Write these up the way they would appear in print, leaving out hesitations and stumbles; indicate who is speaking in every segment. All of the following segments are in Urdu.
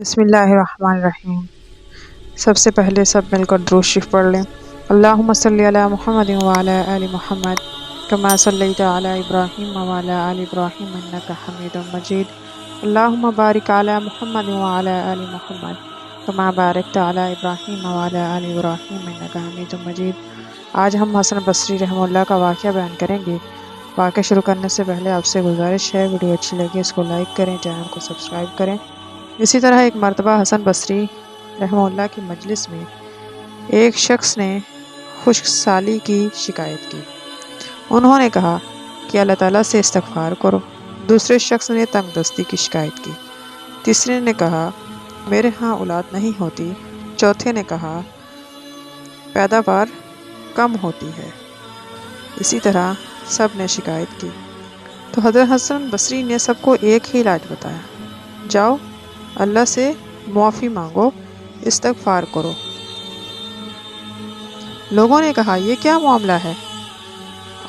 Speaker 1: بسم اللہ الرحمن الرحیم۔ سب سے پہلے سب مل کر درود شریف پڑھ لیں۔ اللہم صلی علی محمد وعلی آل محمد کما صلیت علی ابراہیم وعلی آل ابراہیم انک حمید مجید۔ اللہم بارک علی محمد وعلی آل محمد کما بارکت علی ابراہیم وعلی آل ابراہیم انک حمید مجید۔ آج ہم حسن بصری رحمہ اللہ کا واقعہ بیان کریں گے۔ واقعہ شروع کرنے سے پہلے آپ سے گزارش ہے، ویڈیو اچھی لگی اس کو لائک کریں، چینل کو سبسکرائب کریں۔ اسی طرح ایک مرتبہ حسن بصری رحمہ اللہ کی مجلس میں ایک شخص نے خشک سالی کی شکایت کی۔ انہوں نے کہا کہ اللہ تعالیٰ سے استغفار کرو۔ دوسرے شخص نے تنگ دستی کی شکایت کی۔ تیسرے نے کہا میرے ہاں اولاد نہیں ہوتی۔ چوتھے نے کہا پیداوار کم ہوتی ہے۔ اسی طرح سب نے شکایت کی تو حضرت حسن بصری نے سب کو ایک ہی علاج بتایا، جاؤ اللہ سے معافی مانگو، استغفار کرو۔ لوگوں نے کہا یہ کیا معاملہ ہے،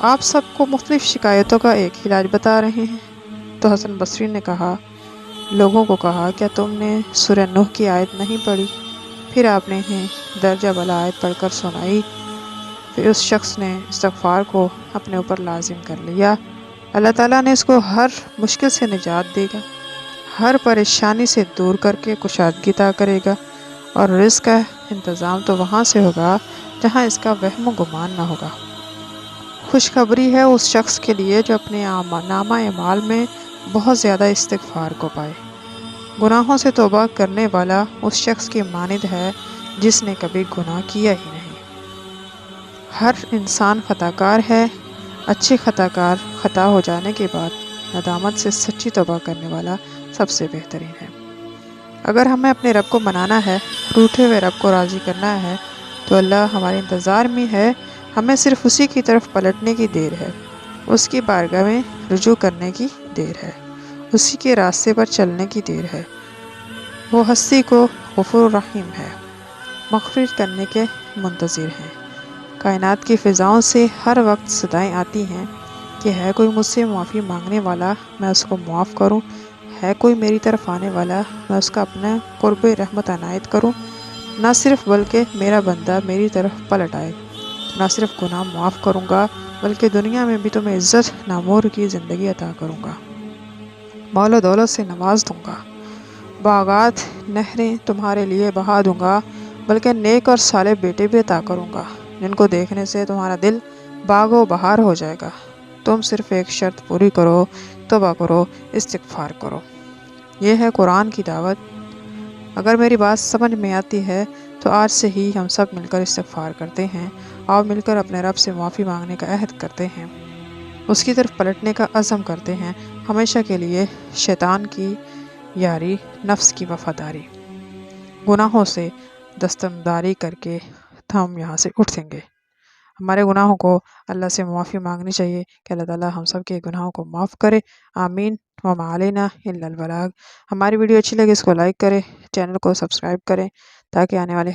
Speaker 1: آپ سب کو مختلف شکایتوں کا ایک ہی علاج بتا رہے ہیں؟ تو حسن بصری نے لوگوں کو کہا کیا تم نے سورہ نوح کی آیت نہیں پڑھی؟ پھر آپ نے انہیں درجہ بالا آیت پڑھ کر سنائی۔ پھر اس شخص نے استغفار کو اپنے اوپر لازم کر لیا، اللہ تعالیٰ نے اس کو ہر مشکل سے نجات دے گا، ہر پریشانی سے دور کر کے کشادگی عطا کرے گا، اور رزق کا انتظام تو وہاں سے ہوگا جہاں اس کا وہم و گمان نہ ہوگا۔ خوشخبری ہے اس شخص کے لیے جو اپنے نامہ اعمال میں بہت زیادہ استغفار کو پائے۔ گناہوں سے توبہ کرنے والا اس شخص کی مانند ہے جس نے کبھی گناہ کیا ہی نہیں۔ ہر انسان خطا کار ہے، اچھے خطا کار خطا ہو جانے کے بعد ندامت سے سچی توبہ کرنے والا سب سے بہترین ہے۔ اگر ہمیں اپنے رب کو منانا ہے، روٹھے ہوئے رب کو راضی کرنا ہے، تو اللہ ہمارے انتظار میں ہے، ہمیں صرف اسی کی طرف پلٹنے کی دیر ہے، اس کی بارگاہ میں رجوع کرنے کی دیر ہے، اسی کے راستے پر چلنے کی دیر ہے۔ وہ ہستی کو غفور الرحیم ہے، مغفرت کرنے کے منتظر ہیں۔ کائنات کی فضاؤں سے ہر وقت صدائیں آتی ہیں کہ ہے کوئی مجھ سے معافی مانگنے والا، میں اس کو معاف کروں، ہے کوئی میری طرف آنے والا، میں اس کا اپنا قرب رحمت عنایت کروں۔ نہ صرف بلکہ میرا بندہ میری طرف پلٹ آئے، نہ صرف گناہ معاف کروں گا بلکہ دنیا میں بھی تمہیں عزت نامور کی زندگی عطا کروں گا، مال و دولت سے نواز دوں گا، باغات نہریں تمہارے لیے بہا دوں گا، بلکہ نیک اور صالح بیٹے بھی عطا کروں گا جن کو دیکھنے سے تمہارا دل باغ و بہار ہو جائے گا۔ تم صرف ایک شرط پوری کرو، توبہ کرو، استغفار کرو۔ یہ ہے قرآن کی دعوت۔ اگر میری بات سمجھ میں آتی ہے تو آج سے ہی ہم سب مل کر استغفار کرتے ہیں اور مل کر اپنے رب سے معافی مانگنے کا عہد کرتے ہیں، اس کی طرف پلٹنے کا عزم کرتے ہیں، ہمیشہ کے لیے شیطان کی یاری، نفس کی وفاداری، گناہوں سے دستبرداری کر کے ہم یہاں سے اٹھیں گے۔ ہمارے گناہوں کو اللہ سے معافی مانگنی چاہیے کہ اللہ تعالیٰ ہم سب کے گناہوں کو معاف کرے، آمین۔ وما علینا الا البلاغ۔ ہماری ویڈیو اچھی لگے اس کو لائک کریں، چینل کو سبسکرائب کریں تاکہ آنے والے